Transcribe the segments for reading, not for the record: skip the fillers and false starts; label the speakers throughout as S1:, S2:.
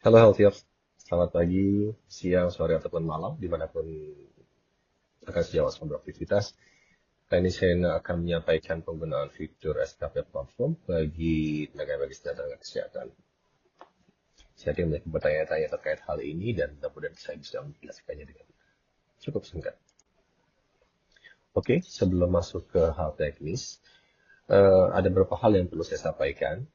S1: Halo Healthiers, selamat pagi, siang, sore, ataupun malam, dimanapun akan sejauh beraktivitas. Kali ini saya akan menyampaikan penggunaan fitur SKP Platform bagi tenaga medis dan tenaga kesehatan. Saya ada banyak bertanya-tanya terkait hal ini dan mudah-mudahan saya bisa menjelaskannya dengan cukup singkat. Oke, sebelum masuk ke hal teknis, ada beberapa hal yang perlu saya sampaikan.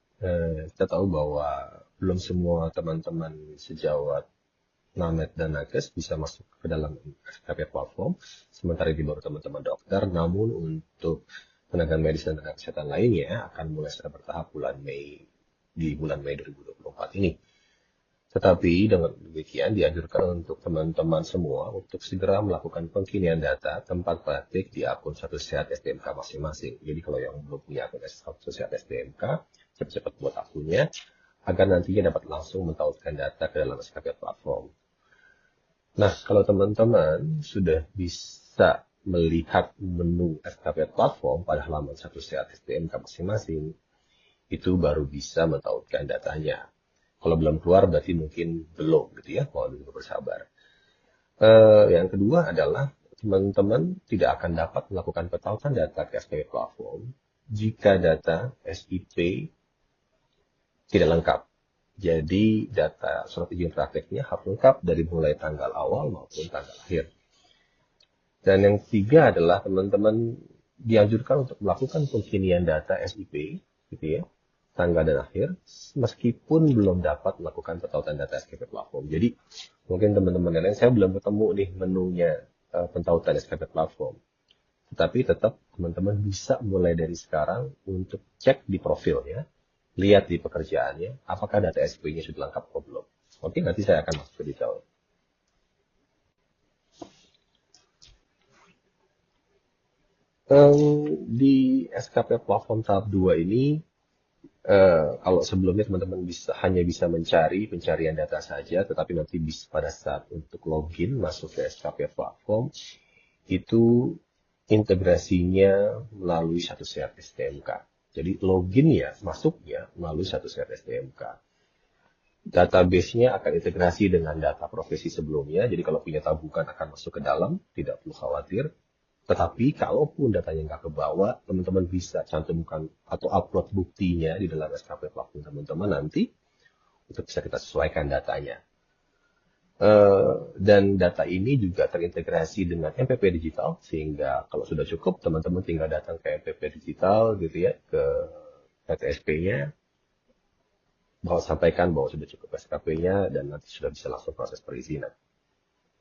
S1: Kita tahu bahwa belum semua teman-teman sejawat Named dan Nakes bisa masuk ke dalam SKP platform, sementara ini baru teman-teman dokter, namun untuk tenaga medis dan tenaga kesehatan lainnya akan mulai secara bertahap di bulan Mei 2024 ini. Tetapi dengan demikian dianjurkan untuk teman-teman semua untuk segera melakukan pengkinian data tempat praktik di akun Satu Sehat SDMK masing-masing. Jadi kalau yang belum punya akun Satu Sehat SDMK, cepat-cepat buat akunnya agar nantinya dapat langsung mentautkan data ke dalam SKP platform. Nah, kalau teman-teman sudah bisa melihat menu SKP platform pada halaman Satu Sehat SDMK masing-masing, itu baru bisa mentautkan datanya. Kalau belum keluar berarti mungkin belum gitu ya, mohon dulu bersabar. Yang kedua adalah teman-teman tidak akan dapat melakukan petautan data ke SKP platform jika data SIP tidak lengkap. Jadi data surat izin prakteknya harus lengkap dari mulai tanggal awal maupun tanggal akhir. Dan yang ketiga adalah teman-teman dianjurkan untuk melakukan pengkinian data SIP, gitu ya, tanggal dan akhir, meskipun belum dapat melakukan petautan data SKP platform. Jadi mungkin teman-teman yang lain saya belum ketemu nih menunya pentautan SKP platform. Tetapi tetap teman-teman bisa mulai dari sekarang untuk cek di profilnya, lihat di pekerjaannya, apakah data SIP-nya sudah lengkap atau belum. Oke, nanti saya akan masuk ke detail. Di SKP platform tahap 2 ini, kalau sebelumnya teman-teman hanya bisa mencari pencarian data saja, tetapi nanti bisa pada saat untuk login masuk ke SKP platform, itu integrasinya melalui Satu Sehat SDMK. Jadi login ya, masuknya melalui Satu Sehat SDMK. Database-nya akan integrasi dengan data profesi sebelumnya, jadi kalau punya tabungan akan masuk ke dalam, tidak perlu khawatir. Tetapi kalaupun datanya nggak ke bawah, teman-teman bisa cantumkan atau upload buktinya di dalam SKP platform teman-teman nanti untuk bisa kita sesuaikan datanya. Dan data ini juga terintegrasi dengan MPP digital, sehingga kalau sudah cukup, teman-teman tinggal datang ke MPP digital gitu ya, ke PTSP-nya, bahwa sampaikan bahwa sudah cukup SKP-nya, dan nanti sudah bisa langsung proses perizinan.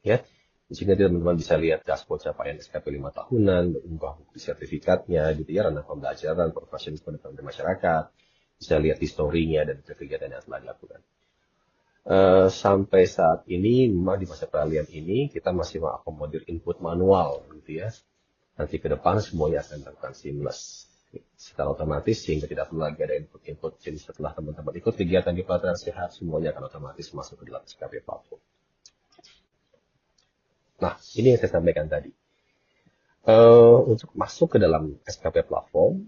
S1: Ya, di sini teman-teman bisa lihat dashboard capaian SKP 5 tahunan, mengunggah bukti sertifikatnya, gitu ya, ranah pembelajaran, profesionalisme dan masyarakat. Bisa lihat historinya dan kegiatan yang telah dilakukan. Sampai saat ini, memang di masa peralihan ini, kita masih mengakomodir input manual, gitu ya. Nanti ke depan semuanya akan dilakukan seamless secara otomatis sehingga tidak perlu lagi ada input-input. Jadi setelah teman-teman ikut kegiatan di pelatihan sehat, semuanya akan otomatis masuk ke dalam SKP platform. Nah, ini yang saya sampaikan tadi. Untuk masuk ke dalam SKP platform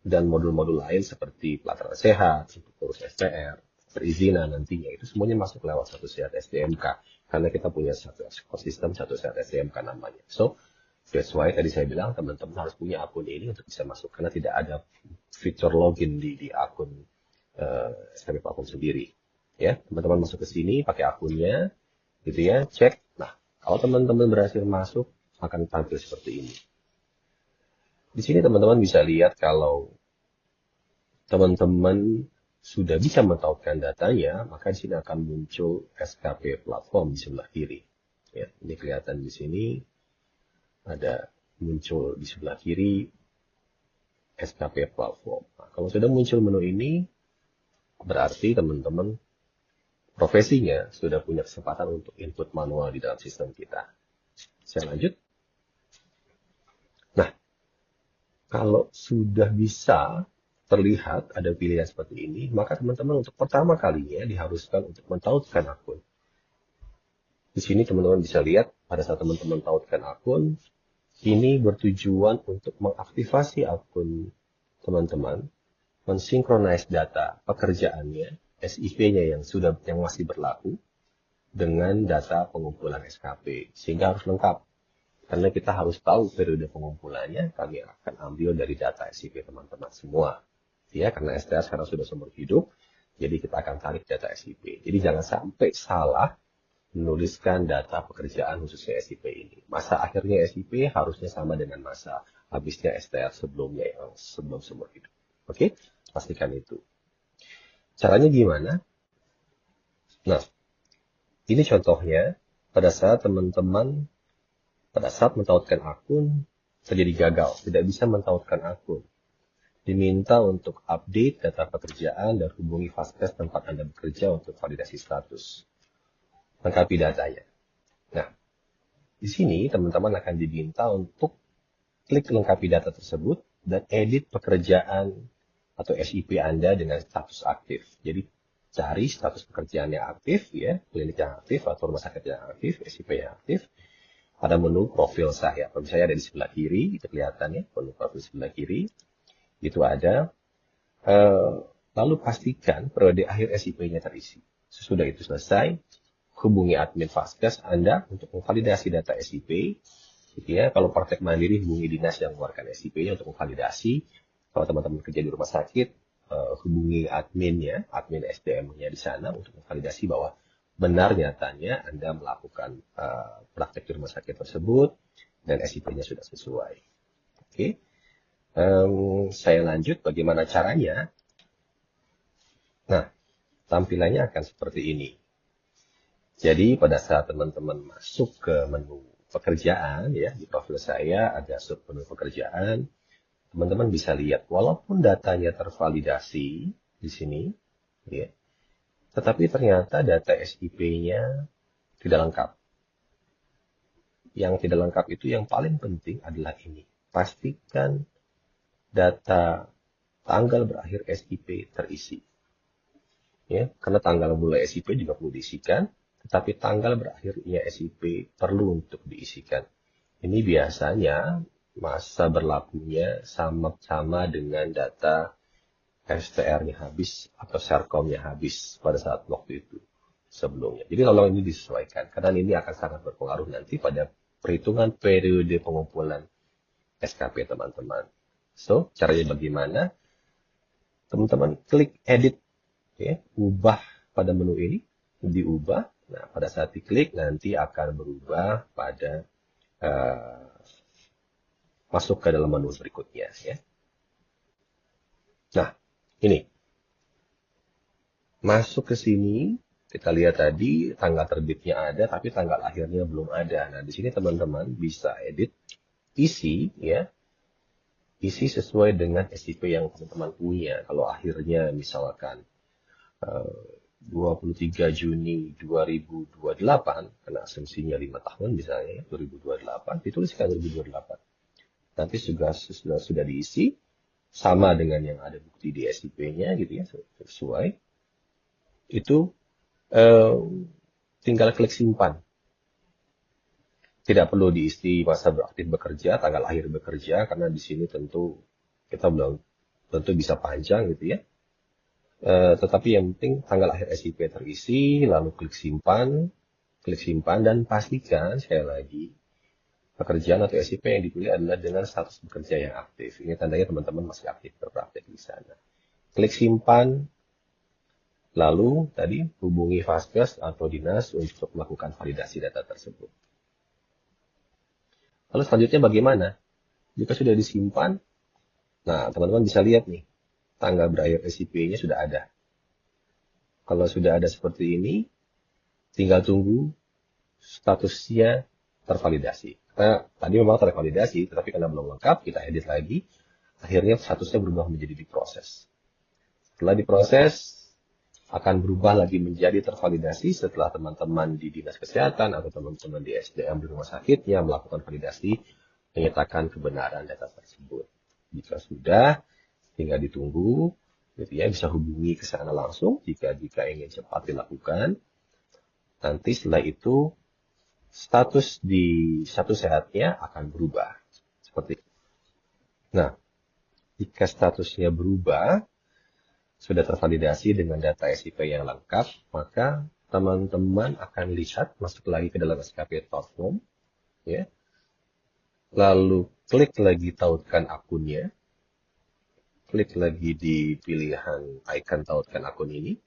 S1: dan modul-modul lain seperti pelatihan sehat, untuk urus SPR, perizinan nantinya, itu semuanya masuk lewat Satu Sehat SDMK. Karena kita punya satu ekosistem Satu Sehat SDMK namanya. So, that's why tadi saya bilang teman-teman harus punya akun ini untuk bisa masuk. Karena tidak ada fitur login di akun SKP platform sendiri. Ya, teman-teman masuk ke sini pakai akunnya, gitu ya, cek. Nah, kalau teman-teman berhasil masuk, akan tampil seperti ini. Di sini teman-teman bisa lihat kalau teman-teman sudah bisa mentautkan datanya, maka di sini akan muncul SKP platform di sebelah kiri. Ya, ini kelihatan di sini ada muncul di sebelah kiri SKP platform. Nah, kalau sudah muncul menu ini, berarti teman-teman profesinya sudah punya kesempatan untuk input manual di dalam sistem kita. Saya lanjut. Nah, kalau sudah bisa terlihat ada pilihan seperti ini, maka teman-teman untuk pertama kalinya diharuskan untuk mentautkan akun. Di sini teman-teman bisa lihat pada saat teman-teman tautkan akun, ini bertujuan untuk mengaktifasi akun teman-teman, mensinkronis data pekerjaannya SIP-nya yang masih berlaku dengan data pengumpulan SKP, sehingga harus lengkap. Karena kita harus tahu periode pengumpulannya, kami akan ambil dari data SIP teman-teman semua. Ya, karena STR sekarang sudah seumur hidup, jadi kita akan tarik data SIP. Jadi jangan sampai salah menuliskan data pekerjaan khususnya SIP ini. Masa akhirnya SIP harusnya sama dengan masa habisnya STR sebelumnya yang sebelum seumur hidup. Oke, pastikan itu. Caranya gimana? Nah, ini contohnya pada saat teman-teman pada saat mentautkan akun terjadi gagal, tidak bisa mentautkan akun. Diminta untuk update data pekerjaan dan hubungi Vaskes tempat Anda bekerja untuk validasi status. Lengkapi datanya. Nah, di sini teman-teman akan diminta untuk klik lengkapi data tersebut dan edit pekerjaan atau SIP Anda dengan status aktif. Jadi cari status pekerjaan yang aktif, ya, klinik yang aktif atau rumah sakit yang aktif, SIP yang aktif. Pada menu profil saya. Kalau saya ada di sebelah kiri, itu kelihatan ya, menu profil sebelah kiri. Itu ada. Lalu pastikan periode akhir SIP-nya terisi. Sesudah itu selesai, hubungi admin Vaskes Anda untuk memvalidasi data SIP. Gitu ya. Kalau praktek mandiri, hubungi dinas yang mengeluarkan SIP-nya untuk memvalidasi. Kalau teman-teman kerja di rumah sakit, hubungi adminnya, admin SDM-nya di sana untuk memvalidasi bahwa benar nyatanya Anda melakukan praktek di rumah sakit tersebut dan SIP-nya sudah sesuai. Oke, saya lanjut bagaimana caranya. Nah, tampilannya akan seperti ini. Jadi pada saat teman-teman masuk ke menu pekerjaan, ya di profil saya ada sub menu pekerjaan, teman-teman bisa lihat walaupun datanya tervalidasi di sini, ya. Tetapi ternyata data SIP-nya tidak lengkap. Yang tidak lengkap itu yang paling penting adalah ini. Pastikan data tanggal berakhir SIP terisi. Ya, karena tanggal mulai SIP juga perlu diisikan, tetapi tanggal berakhirnya SIP perlu untuk diisikan. Ini biasanya masa berlakunya sama dengan data STR-nya habis atau Serkom-nya habis pada saat waktu itu sebelumnya. Jadi tolong ini disesuaikan karena ini akan sangat berpengaruh nanti pada perhitungan periode pengumpulan SKP teman-teman. So, caranya bagaimana? Teman-teman klik edit, ya, ubah pada menu ini, diubah. Nah, pada saat diklik nanti akan berubah pada masuk ke dalam menu berikutnya, ya. Nah, ini. Masuk ke sini, kita lihat tadi tanggal terbitnya ada, tapi tanggal akhirnya belum ada. Nah, di sini teman-teman bisa edit, isi, ya. Isi sesuai dengan SIP yang teman-teman punya. Kalau akhirnya misalkan 23 Juni 2028, karena asumsinya 5 tahun misalnya, 2028, dituliskan 2028. Nanti sudah diisi, sama dengan yang ada bukti di SIP-nya gitu ya, sesuai. Itu tinggal klik simpan. Tidak perlu diisi masa beraktif bekerja, tanggal akhir bekerja, karena di sini tentu kita belum tentu bisa panjang gitu ya. Tetapi yang penting tanggal akhir SIP terisi, lalu klik simpan dan pastikan sekali lagi pekerjaan atau SIP yang dipilih adalah dengan status bekerja yang aktif. Ini tandanya teman-teman masih aktif berpraktek di sana. Klik simpan. Lalu tadi hubungi Vaskes atau dinas untuk melakukan validasi data tersebut. Lalu selanjutnya bagaimana? Jika sudah disimpan, nah teman-teman bisa lihat nih, tanggal berakhir SIP-nya sudah ada. Kalau sudah ada seperti ini, tinggal tunggu statusnya tervalidasi. Nah, tadi memang tervalidasi, tetapi karena belum lengkap, kita edit lagi. Akhirnya statusnya berubah menjadi diproses. Setelah diproses, akan berubah lagi menjadi tervalidasi setelah teman-teman di dinas kesehatan atau teman-teman di SDM di rumah sakitnya melakukan validasi menyatakan kebenaran data tersebut. Jika sudah, tinggal ditunggu, gitu ya, bisa hubungi ke sana langsung jika ingin cepat dilakukan. Nanti setelah itu status di satu sehatnya akan berubah seperti itu. Nah, jika statusnya berubah, sudah tervalidasi dengan data SIP yang lengkap, maka teman-teman akan lihat masuk lagi ke dalam SKP platform, ya. Lalu klik lagi tautkan akunnya, klik lagi di pilihan icon tautkan akun ini,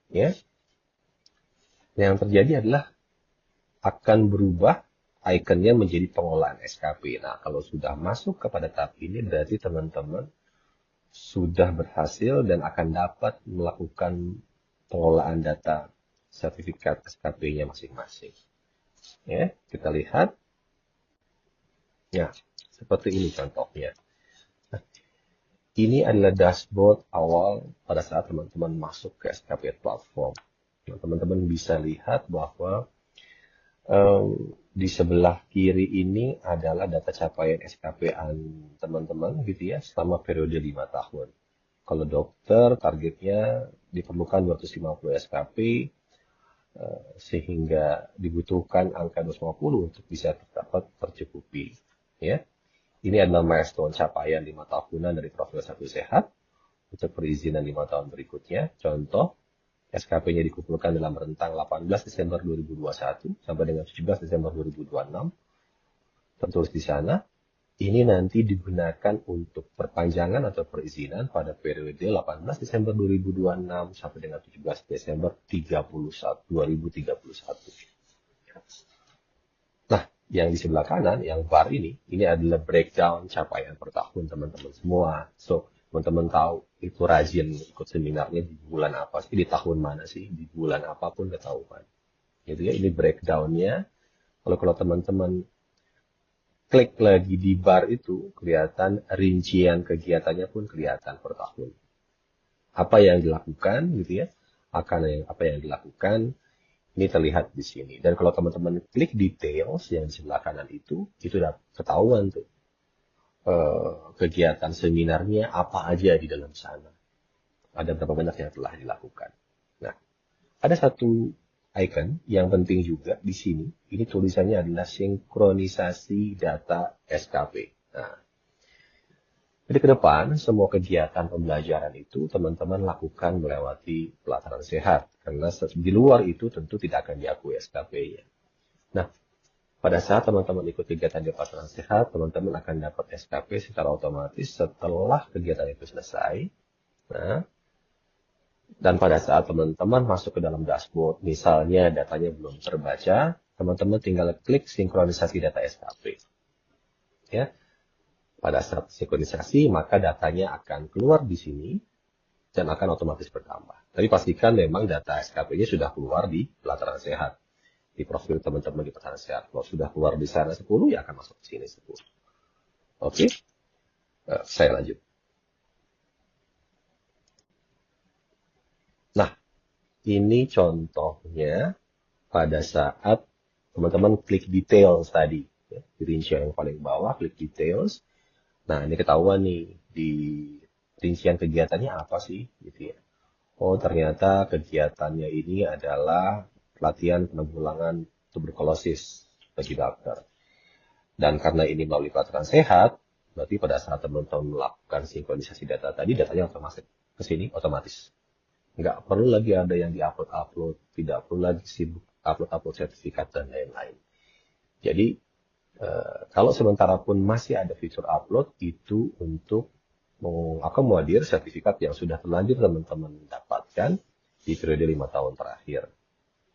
S1: ya. Yang terjadi adalah akan berubah ikonnya menjadi pengolahan SKP. Nah, kalau sudah masuk kepada tab ini, berarti teman-teman sudah berhasil dan akan dapat melakukan pengolahan data sertifikat SKP-nya masing-masing. Ya, kita lihat. Ya, seperti ini contohnya. Nah, ini adalah dashboard awal pada saat teman-teman masuk ke SKP platform. Nah, teman-teman bisa lihat bahwa di sebelah kiri ini adalah data capaian SKP-an teman-teman gitu ya selama periode 5 tahun. Kalau dokter targetnya diperlukan 250 SKP sehingga dibutuhkan angka 250 untuk bisa dapat tercukupi. Ya. Ini adalah milestone capaian 5 tahunan dari profil satu sehat untuk perizinan 5 tahun berikutnya. Contoh, SKP-nya dikumpulkan dalam rentang 18 Desember 2021 sampai dengan 17 Desember 2026. Tertulis di sana, ini nanti digunakan untuk perpanjangan atau perizinan pada periode 18 Desember 2026 sampai dengan 17 Desember 2031. Nah, yang di sebelah kanan, yang bar ini adalah breakdown capaian per tahun teman-teman semua. So, teman-teman tahu itu rajin ikut seminarnya di bulan apa sih, di tahun mana sih, di bulan apapun ketahuan. Gitu ya, ini breakdownnya. Kalau teman-teman klik lagi di bar itu, kelihatan rincian kegiatannya pun kelihatan per tahun. Apa yang dilakukan, gitu ya, apa yang dilakukan, ini terlihat di sini. Dan kalau teman-teman klik details yang di sebelah kanan itu udah ketahuan tuh. Kegiatan seminarnya apa aja di dalam sana. Ada berapa banyak yang telah dilakukan. Nah, ada satu icon yang penting juga di sini. Ini tulisannya adalah sinkronisasi data SKP. Nah, jadi ke depan semua kegiatan pembelajaran itu teman-teman lakukan melewati pelataran sehat. Karena di luar itu tentu tidak akan diakui SKP-nya. Nah, pada saat teman-teman ikut kegiatan di pelataran sehat, teman-teman akan dapat SKP secara otomatis setelah kegiatan itu selesai. Nah, dan pada saat teman-teman masuk ke dalam dashboard, misalnya datanya belum terbaca, teman-teman tinggal klik sinkronisasi data SKP. Ya, pada saat sinkronisasi, maka datanya akan keluar di sini dan akan otomatis bertambah. Tapi pastikan memang data SKP-nya sudah keluar di pelataran sehat. Di profil teman-teman di pelataran sehat. Kalau sudah keluar di sana 10, ya akan masuk ke sini 10. Oke, saya lanjut. Nah, ini contohnya pada saat teman-teman klik details tadi. Ya, di rincian yang paling bawah, klik details. Nah, ini ketahuan nih, di rincian kegiatannya apa sih? Gitu ya. Oh, ternyata kegiatannya ini adalah pelatihan penanggulangan tuberkulosis bagi dokter. Dan karena ini melalui pelatihan sehat, berarti pada saat teman-teman melakukan sinkronisasi data tadi, datanya otomatis ke sini otomatis. Nggak perlu lagi ada yang diupload-upload, tidak perlu lagi sibuk upload-upload sertifikat dan lain-lain. Jadi, kalau sementara pun masih ada fitur upload, itu untuk mengakomodir sertifikat yang sudah terlanjur teman-teman dapatkan di periode 5 tahun terakhir.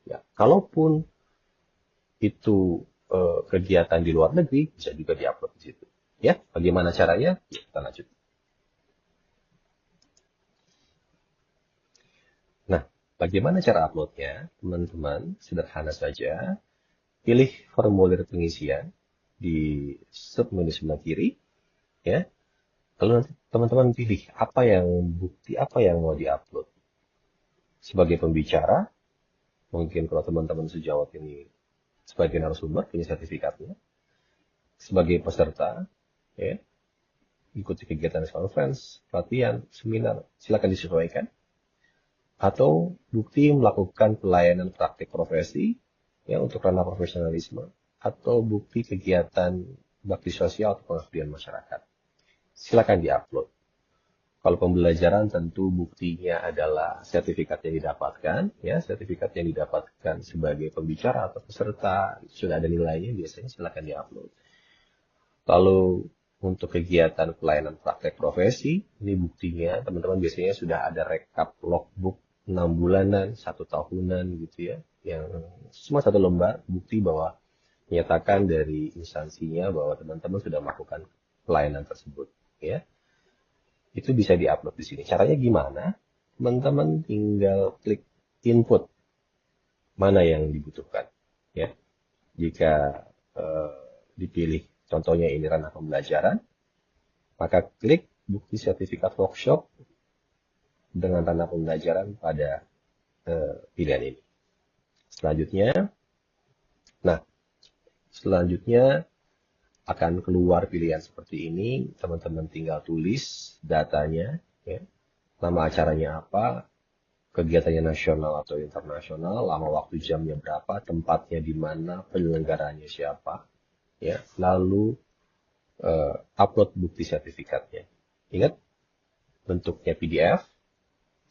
S1: Ya, kalaupun itu kegiatan di luar negeri, bisa juga diupload di situ. Ya, bagaimana caranya? Ya, kita lanjut. Nah, bagaimana cara uploadnya? Teman-teman, sederhana saja. Pilih formulir pengisian di submenu sebelah kiri. Ya, lalu nanti teman-teman pilih bukti apa yang mau diupload. Sebagai pembicara, mungkin kalau teman-teman sejawat ini sebagai narasumber punya sertifikatnya. Sebagai peserta, ya, ikuti kegiatan conference, pelatihan, seminar, silakan disesuaikan. Atau bukti melakukan pelayanan praktik profesi, ya, untuk ranah profesionalisme, atau bukti kegiatan bakti sosial atau pengabdian masyarakat. Silakan diupload. Kalau pembelajaran tentu buktinya adalah sertifikat yang didapatkan, ya, sertifikat yang didapatkan sebagai pembicara atau peserta, sudah ada nilainya, biasanya silakan diupload. Lalu untuk kegiatan pelayanan praktek profesi, ini buktinya teman-teman biasanya sudah ada rekap logbook 6 bulanan, 1 tahunan gitu ya, yang semua satu lembar bukti bahwa menyatakan dari instansinya bahwa teman-teman sudah melakukan pelayanan tersebut, ya. Itu bisa diupload di sini. Caranya gimana? Teman-teman tinggal klik input mana yang dibutuhkan, ya. Jika dipilih contohnya ini ranah pembelajaran, maka klik bukti sertifikat workshop dengan ranah pembelajaran pada pilihan ini. Selanjutnya akan keluar pilihan seperti ini. Teman-teman tinggal tulis datanya, ya. Nama acaranya apa, kegiatannya nasional atau internasional, lama waktu jamnya berapa, tempatnya di mana, penyelenggaranya siapa, ya. Lalu upload bukti sertifikatnya. Ingat, bentuknya PDF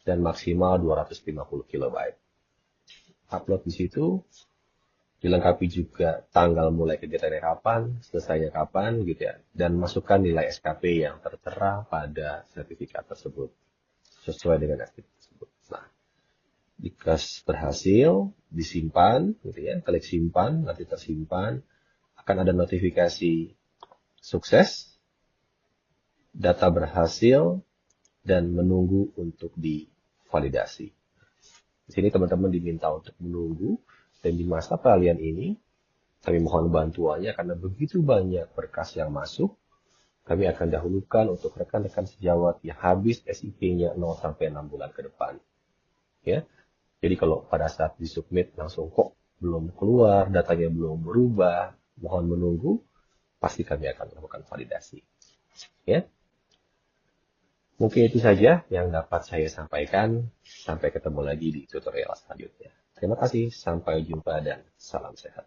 S1: dan maksimal 250 KB. Upload di situ, dilengkapi juga tanggal mulai kegiatannya kapan, selesainya kapan, gitu ya. Dan masukkan nilai SKP yang tertera pada sertifikat tersebut, sesuai dengan SKP tersebut. Nah, jika berhasil, disimpan, gitu ya, klik simpan, nanti tersimpan, akan ada notifikasi sukses, data berhasil, dan menunggu untuk divalidasi. Di sini teman-teman diminta untuk menunggu, dan di masa peralihan ini, kami mohon bantuannya karena begitu banyak berkas yang masuk, kami akan dahulukan untuk rekan-rekan sejawat yang habis SIP-nya 0 sampai 6 bulan ke depan. Ya. Jadi kalau pada saat disubmit langsung kok belum keluar, datanya belum berubah, mohon menunggu, pasti kami akan melakukan validasi. Ya. Mungkin itu saja yang dapat saya sampaikan. Sampai ketemu lagi di tutorial selanjutnya. Terima kasih, sampai jumpa dan salam sehat.